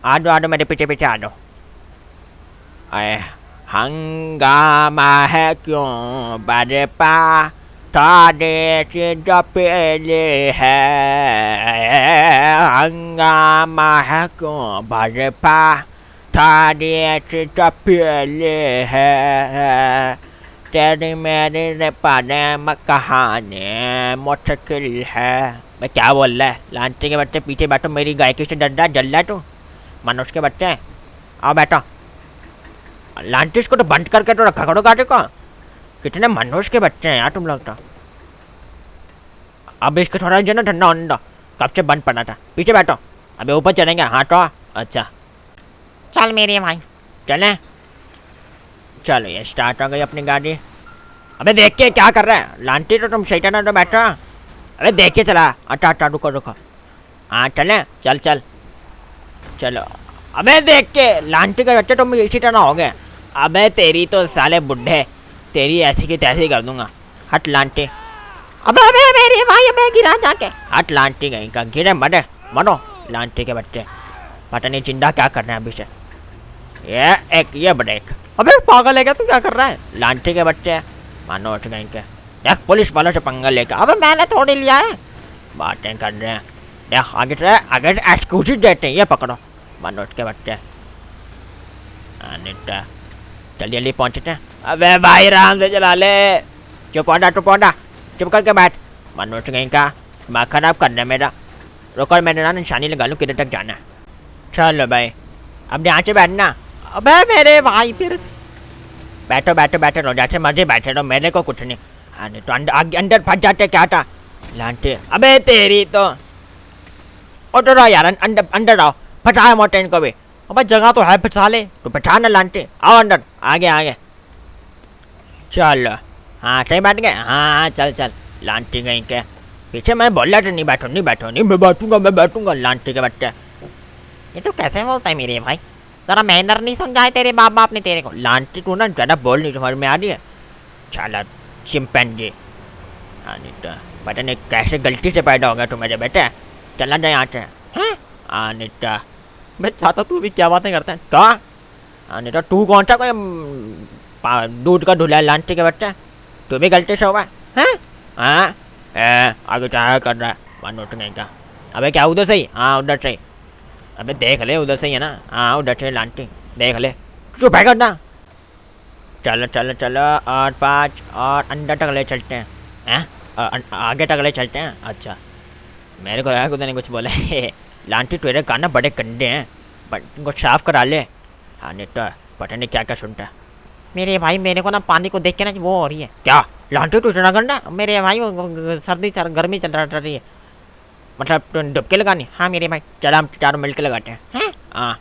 आ दो मेरे पीछे पीछे आ दो। अरे हंगामा है क्यों बरपा, तारे से जो पहले है। हंगामा है क्यों बरपा, तारे से जो पहले है। तेरी मेरी प्रेम कहानी मुश्किल है। मैं क्या बोल रहा है? लांटी के बच्चे पीछे बैठो, मेरी गायकी से डर रहा जल रहा तू? मनुष्य के बच्चे आओ बैठो। लांटिस को तो बंद करके तो रखा करो गाड़ी को। कितने मनुष्य के बच्चे हैं यार तुम लोग तो। अब इसको थोड़ा जो ना ठंडा होने दो, कब से बंद पड़ा था। पीछे बैठो, अबे ऊपर चलेंगे। हाँ तो अच्छा चल मेरे भाई। चलें। चलो ये स्टार्ट हो गई अपनी गाड़ी। अबे देख के क्या कर रहा है लांटी? तो तुम सही ना तो बैठो। अबे देख के चला। अच्छा अच्छा रुको रुको। हाँ चलें, चल चल चलो। अबे देख के लांटी के बच्चे तुम इसी तरह हो गए। अबे तेरी तो साले बुढ़े, तेरी ऐसी की तैसी कर दूंगा। हट लांटी। अबे अबे मेरे भाई, अबे गिरा जाके। हट लांटी गई का, गिरे मरे मरो लांटी के बच्चे। पता नहीं चिंदा क्या कर रहे हैं अभी से। ये एक ये ब्रेक। अबे पागल है क्या तू? क्या कर रहा है? लांटी के बच्चे मानो उठ गए के। देख पुलिस वालों से पंगा लेकर। अबे मैंने थोड़ी लिया है। बातें कर रहे हैं। देख आगे एक्सक्यूज देते हैं। ये पकड़ो मनोज के बच्चे। अनिता चल जल्दी पहुँचते हैं। अबे भाई आराम से चला ले। चुप होना चुप करके बैठ। मनोज गई का दिमाग खराब कर रहा है मेरा। रुको मैंने ना निशानी लगा लूँ किधर तक जाना है। चलो भाई अब यहाँ से बैठना। अबे मेरे भाई फिर बैठो बैठो बैठो रहो, जैसे मर्जी बैठे रहो, मेरे को कुछ नहीं। हाँ नहीं तो अंदर फंस जाते क्या था लांटे। अबे तेरी तो उठो रहो यार, अंदर अंदर आओ। फटाए मोटे इनको भी। अबे जगह तो है, फंसा ले। तो फटा ना लांटे। आओ अंदर, आगे आगे चलो। हाँ सही बैठ गए। हाँ चल चल लांटी गई के पीछे। मैं बोल रहा था नहीं बैठो नहीं बैठो। नहीं मैं बैठूंगा लांटी के बच्चे। ये तो कैसे बोलता है मेरे भाई? जरा मैनर नहीं समझाए तेरे बाप बाप ने तेरे को? लांटी तू ना ज़्यादा बोल नहीं, तुम्हारे में आ रही है। चला चिंपैंजी। हाँ नहीं तो पता नहीं कैसे गलती से पैदा हो गया तुम्हारे बेटे। चला जाए यहाँ से। हैं? हाँ नहीं तो मैं चाहता तू भी क्या बातें करता है? तो हाँ नहीं तो तू कौन सा कोई दूध का धुला लांटी के बच्चे? तू भी गलती से होगा हैं? हाँ आगे चाह कर रहा है वन उठने का। अबे क्या उधर से ही? हाँ उधर से ही। अबे देख ले उधर से ही है ना। हाँ उधर से लांटी देख ले। चुप है करना। चलो चलो चलो और 5 और अंदर तक ले चलते हैं। हैं आगे तक ले चलते हैं। अच्छा मेरे को यार नहीं कुछ बोला। लांटी तेरे कान ना बड़े गंदे हैं, बट इनको साफ करा ले। हाँ नहीं तो पता नहीं क्या क्या सुनता है। मेरे भाई मेरे को ना पानी को देख के ना वो हो रही है। क्या लांटी तो इतना गंदा? मेरे भाई वो सर्दी गर्मी चल रही है। मतलब तो डुबके लगानी? हाँ मेरे भाई। चलो हम चारों मिल के लगाते हैं। हैं? हाँ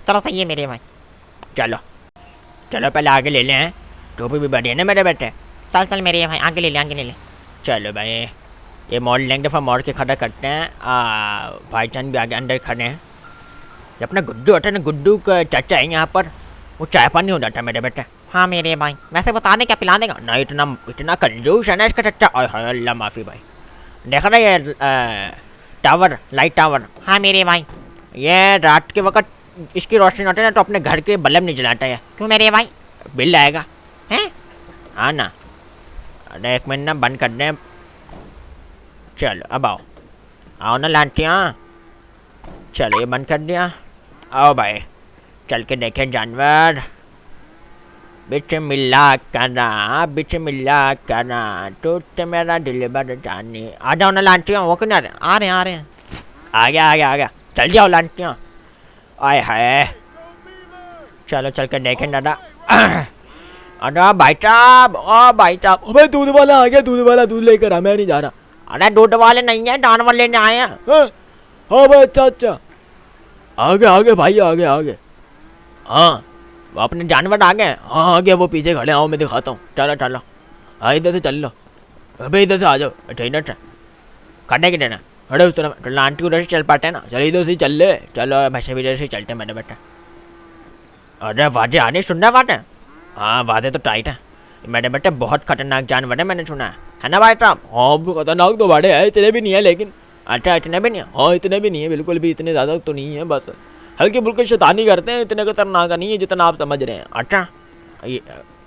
चलो सही है मेरे भाई। चलो चलो पहले आगे ले लें। टोपी भी बढ़िया ना मेरे बेटे। चल चल मेरे भाई आगे ले ले आगे ले ले। चलो भाई ये मोड़ लेंगे, दफ़ा मोड़ के खड़ा करते हैं। भाईजान भी आगे अंदर खड़े हैं। ये अपना गुड्डू होता है ना, गुड्डू का चाचा है यहाँ पर। वो चाय पानी हो जाता है मेरे बेटे। हाँ मेरे भाई। वैसे बता दे क्या पिला देगा? ना इतना कंजूस है ना इसका चाचा। और अल्लाह माफ़ी भाई। देख रहा है ये टावर, लाइट टावर। हाँ मेरे भाई। ये रात के वक्त इसकी रोशनी होती है ना तो अपने घर के बल्ब नहीं जलाता है। क्यों मेरे भाई? बिल आएगा। हैं? हाँ ना। अरे एक मिनट ना बंद कर दें। चलो अब आओ आओ ना लांटियाँ। चलो ये बंद कर दिया। आओ भाई चल के देखें जानवर। बिस्मिल्लाह करा टूट मेरा दिल जानी। आ जाओ ना लांटियाँ। वो क्यों आ रहे हैं। आ गया चल जाओ लांटियाँ। आए हाय चलो चल के देखें दादा। अरे भाई साहब ओ भाई साहब। अबे दूध वाला आ गया, दूध वाला दूध लेकर आ। मैं नहीं जा रहा। अरे दूध वाले नहीं है, जानवर लेने आए हैं। हाँ भाई अच्छा आगे भाई आगे। हाँ वो अपने जानवर आ गए। हाँ आगे वो पीछे खड़े। आओ मैं दिखाता हूँ। चलो चलो हाँ इधर से चल लो। अबे इधर से आ जाओ। अच्छा इधर से खड़े की देना। अरे उस तरफ। तो लांटी उधर से चल पाते हैं ना। चल इधर से चल ले। चलो भैसे भी इधर से चलते हैं मेरे बेटा। अरे वादे आने सुनना बात है। हाँ वादे तो टाइट है मेरे बेटे। बहुत खतरनाक जानवर है मैंने सुना है ना भाई साहब? हाँ खतरनाक तो बड़े हैं, इतने भी नहीं है लेकिन। अच्छा इतने भी नहीं है? हाँ इतने भी नहीं है बिल्कुल भी, इतने ज़्यादा तो नहीं है बस। हल्की फुल्की शैतानी करते हैं, इतने खतरनाक नहीं है जितना आप समझ रहे हैं। अच्छा ये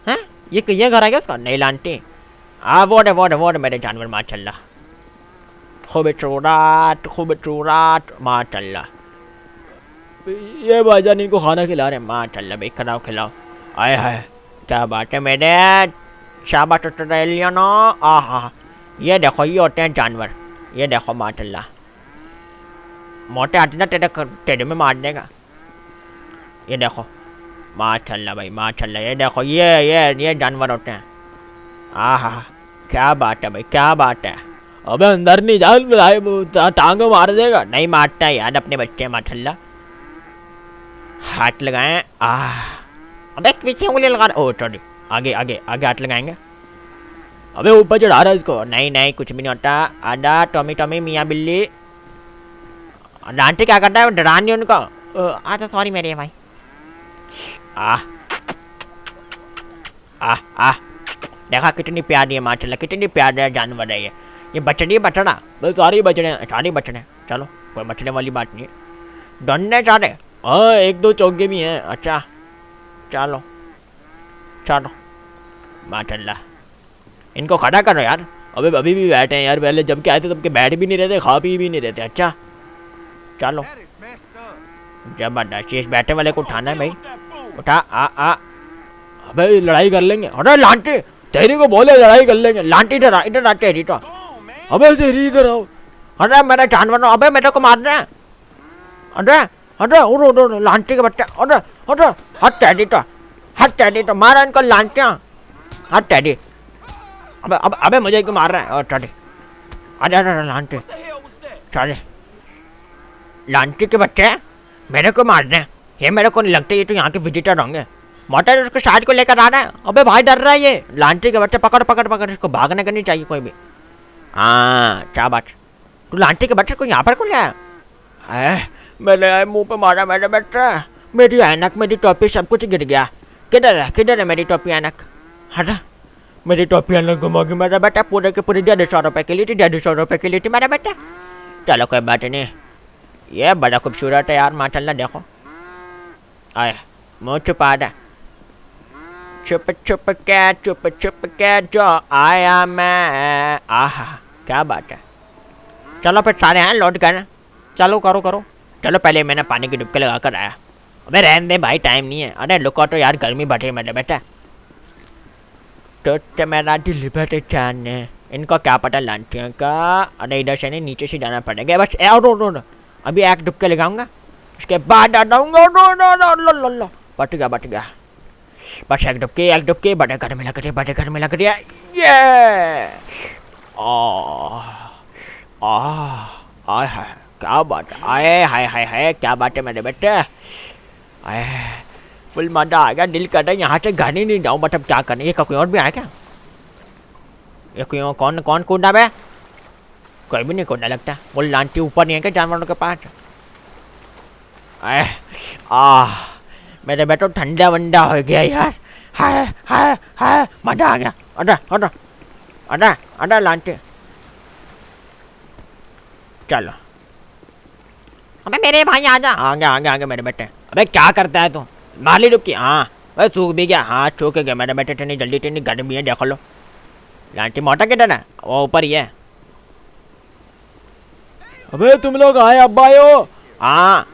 हैं ये घर है क्या उसका? नहीं लांटी, हाँ वो है मेरे जानवर माशाल्लाह, खूबसूरत माशाल्लाह। ये भाईजान इनको खाना खिला रहे हैं। माशाल्लाह भाई, खिलाओ। आए हाय क्या बात है मेरे शाबाश ऑस्ट्रेलियनो। आहा ये देखो, ये होते हैं जानवर, ये देखो माशाल्लाह। मोटे हाथी ना तेरे में मार देगा। ये देखो माशाल्लाह भाई माशाल्लाह, ये देखो ये जानवर होते हैं। आहा क्या बात है भाई, क्या बात है। अबे अंदर नहीं जा, टांग मार देगा। नहीं मारता है यार, अपने बच्चे माशाल्लाह। हाथ लगाए। अबे पीछे उंगली लगा। ओ सॉरी, आगे हाथ लगाएंगे। अबे ऊपर चढ़ा रहा है इसको। नहीं कुछ भी नहीं होता। आधा टॉमी मियाँ बिल्ली। डांटे क्या करता है, डरा नहीं उनको। अच्छा सॉरी मेरे भाई। देखा कितनी प्यारी है माशाल्लाह, कितनी प्यारी जानवर है ये बछड़ी बछड़ा। बस सारी बचने चलो कोई बचने वाली बात नहीं है। डरने सारे। हाँ एक दो चौके भी हैं। अच्छा चलो माशाल्लाह, इनको खड़ा करो यार। अबे अभी भी बैठे हैं यार, पहले जब के आए थे तब के बैठ भी नहीं रहते, खा पी भी नहीं रहते। अच्छा चलो जबरदस्त, इस बैठे वाले को उठाना है भाई, उठा। अबे लड़ाई कर लेंगे। अरे लांटी, तेरी को बोले लड़ाई कर लेंगे। लांटी इधर आ तेरी तो। अबे तेरी इधर आओ। अरे मेरे जानवर, अबे मेरे को मार रहे हैं। अरे उड़ लांटी के बच्चे। अरे हट तेरी तो मारा इनको लांटियाँ। हट तेरी। अबे मुझे क्यों मार रहा है। अरे लांटी चले, लांटी के बच्चे मेरे को मार रहे हैं। ये मेरे को नहीं लगता, ये तो यहाँ के विजिटर होंगे। मोटा उसको शादी को लेकर आ रहा है। अबे भाई डर रहा है ये लांटी के बच्चे। पकड़ इसको, भागने का नहीं चाहिए कोई भी। हाँ क्या बात, तू लांटी के बच्चे को यहाँ पर क्यों लाया? मैंने मुंह पे मारा मेरे बच्चा। मेरी ऐनक, मेरी टोपी, सब कुछ गिर गया। किधर है मेरी टोपी ऐनक? हटा, मेरी टोपी ऐनक घुमा गई मेरा बेटा। पूरे के पूरे 150 रुपये की ली थी, 150 रुपये की ली थी मेरा बेटा। चलो कोई बात नहीं, ये बड़ा खूबसूरत है यार माशाल्लाह। देखो आए मुँह छुपा दे, छुप के जो आया मैं। आहा क्या बात है। चलो फिर सारे हैं लौट कर। चलो करो। चलो पहले मैंने पानी की डुबकी लगा कर आया। अबे रहने दे भाई, टाइम नहीं है। अरे लुका तो यार, गर्मी बढ़ी मेरे बेटा। तो मेरा दिल भर जाने, इनको क्या पता लांटियों का। अरे इधर से नहीं, नीचे से जाना पड़ेगा बस। अभी एक डुबके लगाऊंगा, उसके बाद आ जाऊंगा। बट गया बस। एक डुबके बड़े घर में लग रही है। ये हाय क्या बात है। हाय क्या बात है मेरे बेटे। आए फुल मजा आ गया, दिल कर रहा है यहाँ से घर ही नहीं जाऊँ। बट अब क्या करना, ये कोई और भी आया क्या? ये कोई कौन कूदा बे? कोई भी नहीं कूदा लगता। वो लांटी ऊपर नहीं है क्या जानवरों के पास? मेरे बेटो ठंडा वंडा हो गया यार। हाय मजा आ गया। अड़ा लांटी। चलो अबे मेरे भाई आजा। आगे मेरे बेटे। अबे क्या करता है तू? माली डुबकी। हाँ भाई सूख भी गया। हाँ सूख गया मेरे बेटे। इतनी जल्दी इतनी गर्मी है, देख लो। लांटी मोटा किधर है? वो ऊपर ही है। अबे तुम लोग आए अब्बा आयो। हाँ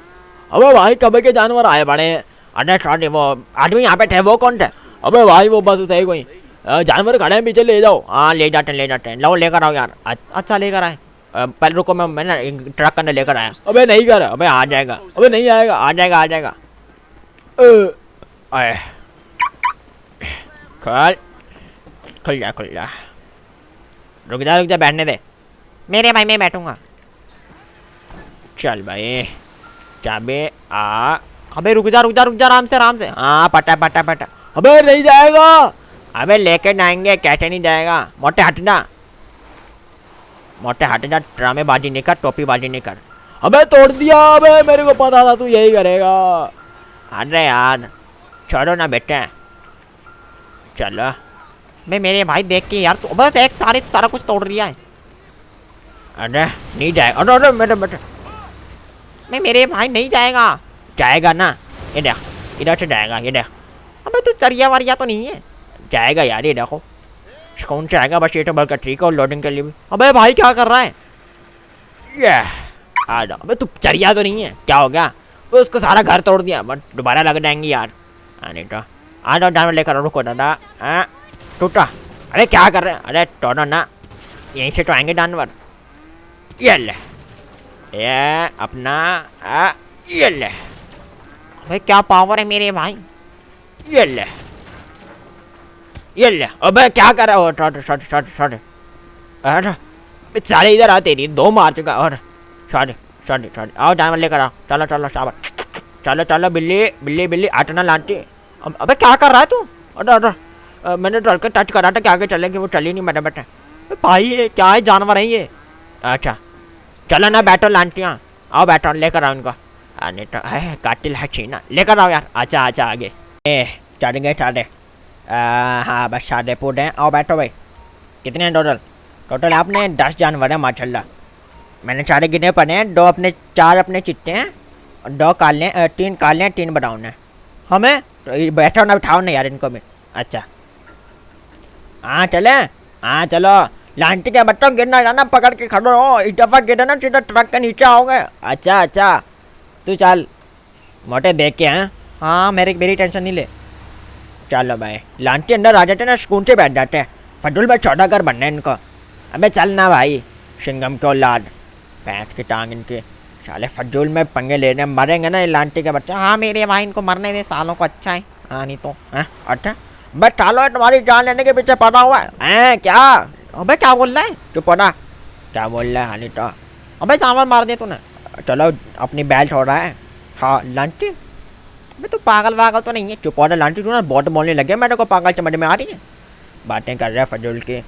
अबे भाई कब के जानवर आए बड़े। अरे सॉरी, वो आदमी यहाँ पे थे, वो कौन थे? अबे भाई वो बस थे कोई जानवर खड़े हैं, पीछे ले जाओ। हाँ ले जाते हैं। लो लेकर आओ यार। अच्छा लेकर आए। पहले रुको, मैं ना ट्रक करने लेकर आया। अबे नहीं कर। अबे आ जाएगा। अबे नहीं आएगा। आ जाएगा। खुल जा। रुक जा, बैठने दे। मेरे भाई मैं बैठूंगा। चल भाई चाबी। अबे रुक जा आराम से। हाँ पटा। अबे नहीं जाएगा। अबे लेके जाएंगे, कैसे नहीं जाएगा। मोटे हट जा। ड्रामेबाजी नहीं कर, टोपीबाजी नहीं कर। अबे तोड़ दिया। अबे मेरे को पता था तू यही करेगा। अरे यार छोड़ो ना बेटे। चलो मैं मेरे भाई देख के यार, तो बस एक सारा कुछ तोड़ दिया है। अरे नहीं जाएगा। अरे मेरे बेटे। मैं मेरे भाई नहीं जाएगा। जाएगा ना, ये देख इधर से जाएगा, ये देख। अबे तू चरिया वरिया तो नहीं है? जाएगा यार, ये देखो कौन से आएगा, बस ये तो बल्कि ठीक है और लोडिंग के लिए भी। अबे भाई क्या कर रहा है? ये आ जाओ। अबे तू चरिया तो नहीं है, क्या हो गया? तो उसको सारा घर तोड़ दिया, बट दोबारा लग जाएंगे यार। नहीं तो आ जाओ जानवर लेकर, रुको दादा। टूटा, अरे क्या कर रहे हैं? अरे तोड़ो ना, यहीं से तो आएंगे जानवर। ये ले, ये अपना ये ले, अबे क्या पावर है मेरे भाई? ये ले, ये ले। अबे क्या कर रहा हो? शॉट अरे सारे इधर आ, तेरी 2 मार चुका। और शॉट आओ जानवर लेकर आओ, चलो शाबाश। चलो बिल्ली आटना लांटी। अबे क्या कर रहा है तू? अरे मैंने डर के टच करा था कि आगे चलेंगे, वो चली नहीं मेरे बेटे। भाई ये क्या है, जानवर है ये? अच्छा चलो ना, बैठो लांटियाँ, आओ बैठो, लेकर आओ इनको। नहीं तो काटिल है छीना, लेकर आओ यार। अच्छा आगे चढ़ गए साढ़े। हाँ बस साढ़े फुट हैं, आओ बैठो भाई। कितने हैं टोटल आपने? 10 जानवर है माशाल्लाह। मैंने सारे गिने पड़े हैं, 4 अपने चिट्टे हैं, 2 काले, 3 काले हैं, 3 ब्राउन हैं। हमें तो बैठो ना, बिठाओ ना यार इनको भी। अच्छा हाँ चलो लांटी के बच्चों, गिरना जाना, पकड़ के खड़ो हो, इस दफ़ा गिरे ना सीधा ट्रक के नीचे आओगे। अच्छा तू चल, मोटे देख के हैं। हाँ मेरी टेंशन नहीं ले। चलो भाई, लांटी अंदर आ जाते ना, सुकून से बैठ जाते हैं। फडुल भाई सौदागर बनना है इनको। अबे चल ना भाई, सिंगम के औलाद, पैंट की टांग इनके, साले फजूल में पंगे ले रहे, मरेंगे ना ये लांटी के बच्चे। हाँ मेरे भाई, इनको मरने दे, सालों को अच्छा है। हाँ नहीं तो अच्छा बस सालो तुम्हारी जान लेने के पीछे पड़ा हुआ है क्या? अबे क्या बोल रहा है? चुप हो ना, क्या बोल रहा है हानि तो। अबे जानवर मार दे तूने। चलो अपनी बैल छोड़ रहा है। हाँ लांटी, अबे तू पागल तो नहीं है? चुप हो ना लांटी, तू ना बहुत बोलने लगे, मेरे को पागल समझ में आ रही है। बातें कर रहा है फजूल की,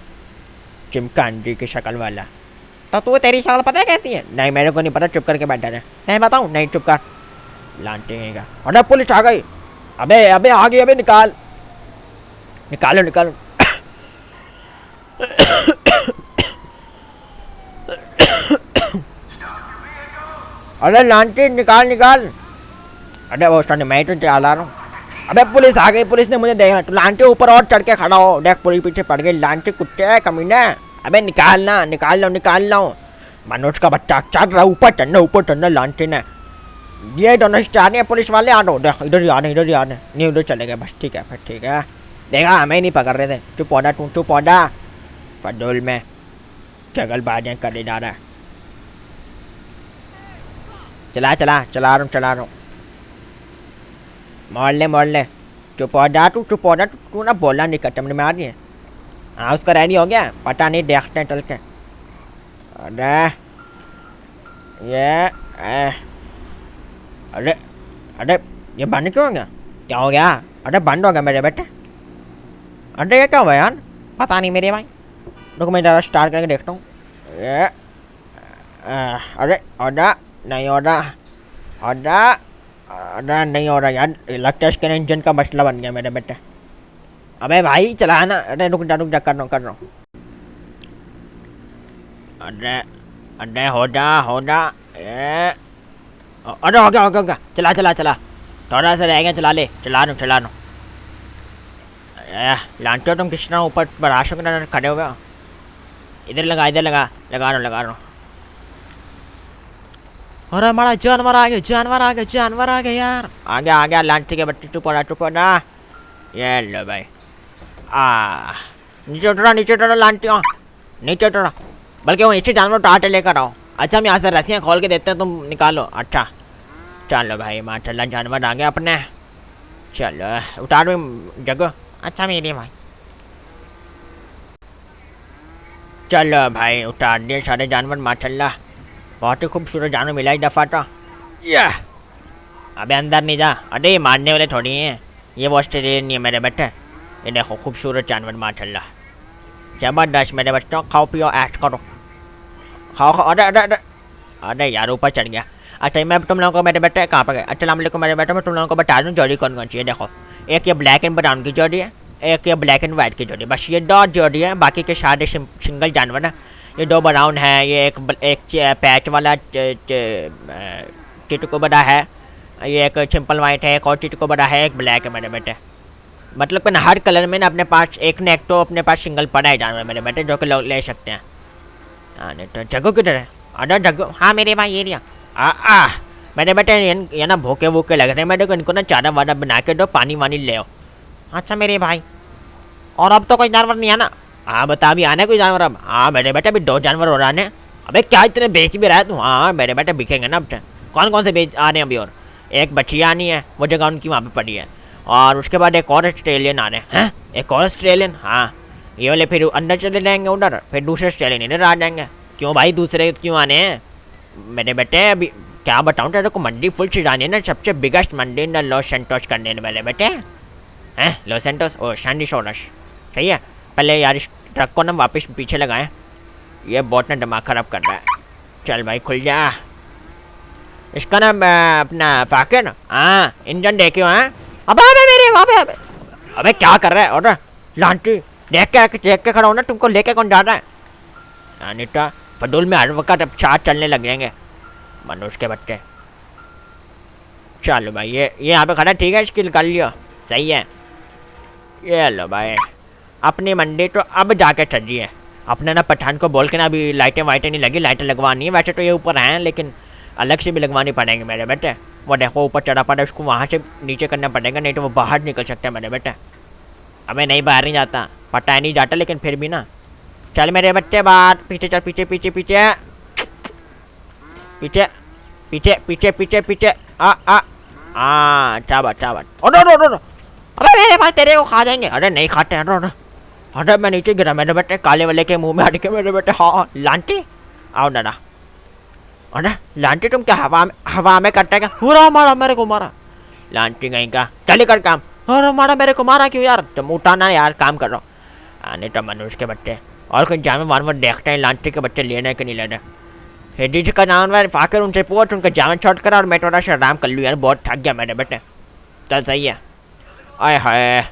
चिमकांडी की शक्ल वाला। तो तू तेरी शक्ल पता है कैसी है? नहीं मेरे को नहीं पता, चुप करके बैठा रहे। मैं बताऊँ? नहीं चुप कर, लांटी का। अरे पुलिस आ गई। अबे आ गई, अबे निकालो। अरे लांटी निकाल। अरे वो स्टैंड मैं तो चला रहा हूँ। अबे पुलिस आ गई, पुलिस ने मुझे देखना। तो लांटी ऊपर और चढ़ के खड़ा हो, देख पुलिस पीछे पड़ गई। लांटी कुत्ते कमीने, अबे निकाल लो। मनोज का बच्चा चढ़ रहा, ऊपर चढ़ना लांटी ने। ये दोनों आ रहे हैं पुलिस वाले, आ रहा देख, इधर ही आ रहे नहीं, उधर चले गए बस। ठीक है फिर, ठीक है, देखा हमें नहीं पकड़ रहे थे। चुप पौधा फजूल में चगल बाजियाँ करे जा रहा है। चला रहा हूँ। मोड़ ले। चुप पौधा तू ना बोलना नहीं, कटम में आ रही है। हाँ उसका रेडी हो गया, पता नहीं, देखते हैं चल के। अरे ये बंद क्यों हो गया? क्या हो गया? अरे बंद हो गया मेरे बेटे। अरे ये क्या हुआ यार? पता नहीं मेरे भाई। रुको मैं ज़रा स्टार्ट करके देखता हूँ। अरे नहीं हो रहा यार, लगता है इसके इंजन का मसला बन गया मेरे बेटे। अबे भाई चला ना। अरे रुक जा कर रहा हूँ। अरे हो जा। अरे हो गया। चला थोड़ा सा रह गया, चला रहा हूँ। लांटे हो तुम किस तरह ऊपर बराशों के खड़े हो गए? इधर लगा रहा हूँ। अरे हमारा जानवर आ गया यार। आ गया लांटी के बच्चे। चुप हो ना। ये लो भाई, नीचे उतरा लांटी, नीचे उतरा। बल्कि वो नीचे जानवर तो आटे लेकर आओ। अच्छा हम यहाँ से रस्सियाँ खोल के देते हैं, तुम निकालो। अच्छा चलो भाई, माशाल्लाह जानवर आ गया अपने। चलो उतार जगह। अच्छा मेरे भाई। चलो भाई उतार दिए सारे जानवर, माशाल्लाह बहुत ही खूबसूरत जानवर मिला इस दफ़ा तो। अबे अंदर नहीं जा। अरे मारने वाले थोड़ी हैं, ये वो ऑस्ट्रेलियन नहीं है मेरे बेटे। ये देखो खूबसूरत जानवर माशाल्लाह, ज़बरदस्त मेरे बच्चों। खाओ पियो ऐश करो, खाओ। अरे यार ऊपर चढ़ गया। अच्छा मैं तुम लोगों को मेरे बेटे कहाँ पर गए? अस्सलाम वालेकुम मेरे बेटे, मैं तुम लोगों को बता दूँ जोड़ी कौन चाहिए। देखो एक ये ब्लैक एंड ब्राउन की जोड़ी है, एक ये ब्लैक एंड वाइट की जोड़ी, बस ये 2 जोड़ी है। बाकी के सारे सिंगल जानवर हैं। ये 2 ब्राउन है, ये एक पैच वाला चिटको बड़ा है, ये एक सिंपल वाइट है, एक और चीज़ को बड़ा है, एक ब्लैक है मेरे बेटे। मतलब कि ना हर कलर में ना अपने पास एक न एक तो अपने पास सिंगल पड़ा है जानवर मेरे बेटे, जो कि लोग ले सकते हैं। हाँ नहीं तो जग्गू किधर है? अरे जग्गू, हाँ मेरे भाई ये लिया। आ मेरे बेटे ये ना भूखे वूखे लग रहे हैं मेरे को, इनको ना चारा वारा बना के दो, पानी वानी ले आओ। अच्छा मेरे भाई, और अब तो कोई जानवर नहीं है ना? हाँ बता, अभी आना कोई जानवर अब? हाँ मेरे बेटे अभी 2 जानवर हो रहे हैं। अबे क्या इतने बेच भी रहा है तू? हाँ मेरे बेटे बिकेंगे ना अब। कौन कौन से बेच आ रहे हैं अभी? और एक बच्चियाँ आनी है, वो जगह उनकी वहाँ पे पड़ी है, और उसके बाद एक और ऑस्ट्रेलियन आ रहे हैं। एक और ऑस्ट्रेलियन? हाँ ये वाले फिर अंदर चले जाएंगे उधर, फिर दूसरे ऑस्ट्रेलियन इधर आ जाएंगे। क्यों भाई दूसरे क्यों आने हैं मेरे बेटे? अभी क्या बताऊँ तेरे को, मंडी फुल चिढ़ानी है ना, सबसे बिगेस्ट मंडी इन लॉस सेंटोस करने मेरे बेटे हैं। लॉस सेंटोस ओ सैंडी शोरस, सही है। पहले यार इस ट्रक को ना वापस पीछे लगाएं, ये बहुत ना दिमाग खराब कर रहा है। चल भाई खुल जा। इसका नाम अपना फाकिर। हाँ इंजन देखे हो? हाँ अबे अबे मेरे अबे अबे क्या कर रहा है? और लांटी देख के खड़ा हो ना, तुमको लेके कौन जा रहा है? नहीं तो फडूल में हर वक्त अब चार चलने लग जाएंगे मनुष्य के बच्चे। चलो भाई ये यहाँ पे खड़ा, ठीक है, स्किल कर लियो, सही है। ये लो भाई अपनी मंडी तो अब जाके सजी है। अपने ना पठान को बोल के ना अभी लाइटें वाइटें नहीं लगी, लाइटें लगवानी है। वैसे तो ये ऊपर हैं लेकिन अलग से भी लगवानी पड़ेंगे मेरे बेटे। वो देखो ऊपर चढ़ा पड़ा, उसको वहाँ से नीचे करना पड़ेगा, नहीं तो वो बाहर निकल सकता है मेरे बेटे। हमें नहीं बाहर नहीं जाता, पता नहीं जाता, लेकिन फिर भी ना। चल मेरे बच्चे बाहर, पीछे चल, पीछे पीछे पीछे पीछे पीछे पीछे पीछे पीछे चाबट चाबट। अबे मेरे भाई तेरे को खा जाएंगे। अरे नहीं खाते, अरे मैं नीचे गिरा मेरे बेटे, काले वाले के मुंह में हट के मेरे बेटे। हाँ लांटी आओ दादा। अरे लांटी तुम क्या हवा में करता है क्या? पूरा मारा मेरे को, मारा लांटी कहीं का। चल कर काम। अरे मारा मेरे को, मारा क्यों यार? तुम उठाना यार, काम कर रहा हूँ। नहीं तो मनुष्य के बच्चे और कोई जानवर वानवर देखते हैं लांटी के बच्चे लेने के नहीं लेने। हेडी जी का जानवर फाकर उनसे पूछ, उनका जानवर छोड़ कर, और मैं थोड़ा सा आराम कर लूँ यार, बहुत थक गया मेरे बेटे। चल सही है। आय हाय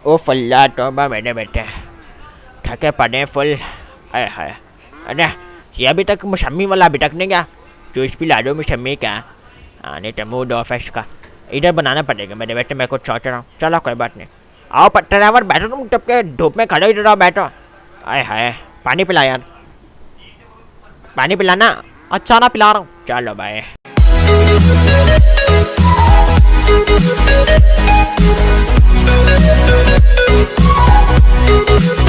ओ फल्ला तोबा मेरे बेटे, थके पड़े फुल। आय हाय। अरे ये अभी तक मौसमी वाला अभी तक नहीं गया, जूस भी ला दो मौसमी का। नहीं तो मूड ऑफ है इसका, इधर बनाना पड़ेगा मेरे बेटे। मैं कुछ सोच रहा हूँ, चलो कोई बात नहीं। आओ ड्राइवर बैठो, तुम तब के धूप में खड़े इधर आओ, बैठो। आय हाय पानी पिला यार, पानी पिलाना। अच्छा ना पिला रहा हूँ। चलो भाई। We'll be right back.